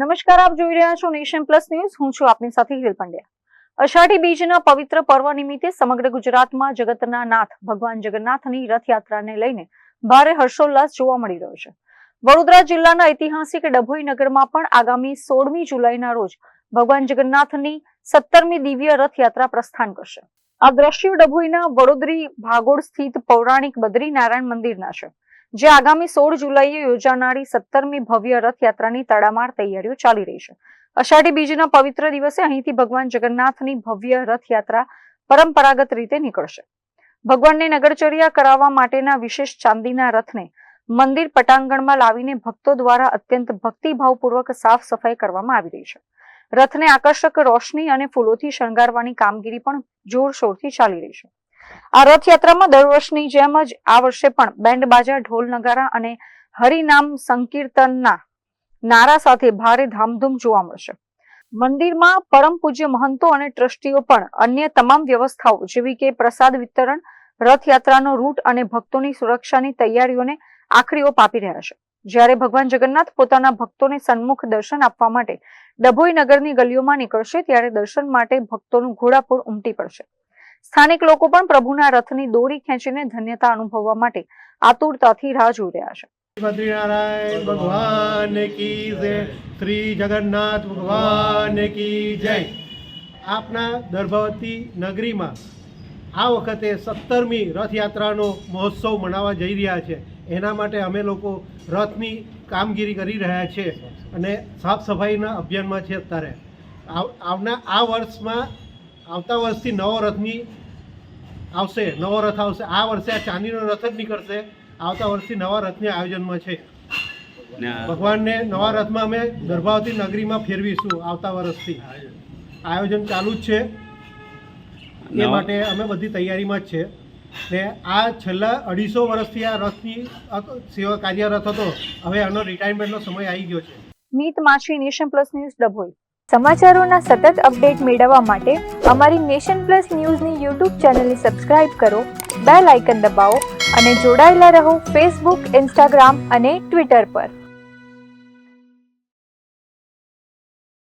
નમસ્કાર, આપ જોઈ રહ્યા છો નેશન પ્લસ ન્યૂઝ. હું છું આપની સાથે હિરલ પંડ્યા. અષાઢી બીજના પવિત્ર પર્વ નિમિત્તે સમગ્ર ગુજરાતમાં જગતના નાથ ભગવાન જગન્નાથની રથયાત્રાને લઈને ભારે હર્ષોલ્લાસ જોવા મળી રહ્યો છે. વડોદરા જિલ્લાના ઐતિહાસિક ડભોઈ નગરમાં પણ આગામી 16મી જુલાઈના રોજ ભગવાન જગન્નાથની 17મી દિવ્ય રથયાત્રા પ્રસ્થાન કરશે. આ દ્રશ્યો ડભોઈના વડોદરી ભાગોળ સ્થિત પૌરાણિક બદ્રીનારાયણ મંદિરના છે, જે આગામી 16 જુલાઈએ યોજાનારી 17મી ભવ્ય રથયાત્રાની તડામાર તૈયારીઓ ચાલી રહી છે. અષાઢી બીજના પવિત્ર દિવસે અહીંથી ભગવાન જગન્નાથની ભવ્ય રથયાત્રા પરંપરાગત રીતે નીકળશે. ભગવાનને નગરચર્યા કરાવવા માટેના વિશેષ ચાંદીના રથને મંદિર પટાંગણમાં લાવીને ભક્તો દ્વારા અત્યંત ભક્તિભાવપૂર્વક સાફ સફાઈ કરવામાં આવી રહી છે. રથને આકર્ષક રોશની અને ફૂલોથી શણગારવાની કામગીરી પણ જોરશોરથી ચાલી રહી છે. આ રથયાત્રામાં દર વર્ષની જેમ જ આ વર્ષે પણ બેન્ડ બાજા, ઢોલ નગારા અને હરિનામ સંકીર્તનના નારા સાથે ભારે ધામધૂમ જોવા મળશે. મંદિરમાં પરમ પૂજ્ય મહંતો અને ટ્રસ્ટીઓ પણ અન્ય તમામ વ્યવસ્થાઓ જેવી કે પ્રસાદ વિતરણ, રથયાત્રાનો રૂટ અને ભક્તોની સુરક્ષાની તૈયારીઓને આખરી ઓપ આપી રહ્યા છે. જ્યારે ભગવાન જગન્નાથ પોતાના ભક્તોને સન્મુખ દર્શન આપવા માટે ડભોઈ નગરની ગલીઓમાં નીકળશે, ત્યારે દર્શન માટે ભક્તોનું ઘોડાપૂર ઉમટી પડશે. સ્થાનિક લોકો પણ પ્રભુના રથની દોરી ખેંચીને ધન્યતા અનુભવવા માટે આતુરતાથી રાહ જોઈ રહ્યા છે. બદ્રીનારાયણ ભગવાન કી જય, શ્રી જગન્નાથ ભગવાન કી જય. આપના દર્ભાવતી નગરીમાં આ વખતે 17મી રથયાત્રાનો મહોત્સવ મનાવવા જઈ રહ્યા છે. એના માટે અમે લોકો રથની કામગીરી કરી રહ્યા છે અને સાફ સફાઈના અભિયાનમાં છે. અત્યારે આ વર્ષમાં આવતા વર્ષથી નવો રથ આવશે. આ વર્ષે આ ચાંદીનો રથ જ નીકળશે. આવતા વર્ષથી નવા રથની આયોજનમાં છે. ભગવાનને નવા રથમાં અમે દર્ભાવતી નગરીમાં ફેરવીશું. આવતા વર્ષથી આયોજન ચાલુ જ છે. એ માટે અમે બધી તૈયારીમાં જ છે. ને આ છેલ્લા 250 વર્ષથી આ રથની સેવા કાર્યરત હતો. હવે આનો રિટાયરમેન્ટનો સમય આવી ગયો છે. મીત માછી, નેશન પ્લસ ન્યૂઝ, ડભોઈ. સમાચારોના સતત અપડેટ મેળવવા માટે અમારી નેશન પ્લસ ન્યૂઝની યુટ્યુબ ચેનલને સબસ્ક્રાઇબ કરો, બેલ આઇકન દબાવો અને જોડાયેલા રહો ફેસબુક, ઇન્સ્ટાગ્રામ અને ટ્વિટર પર.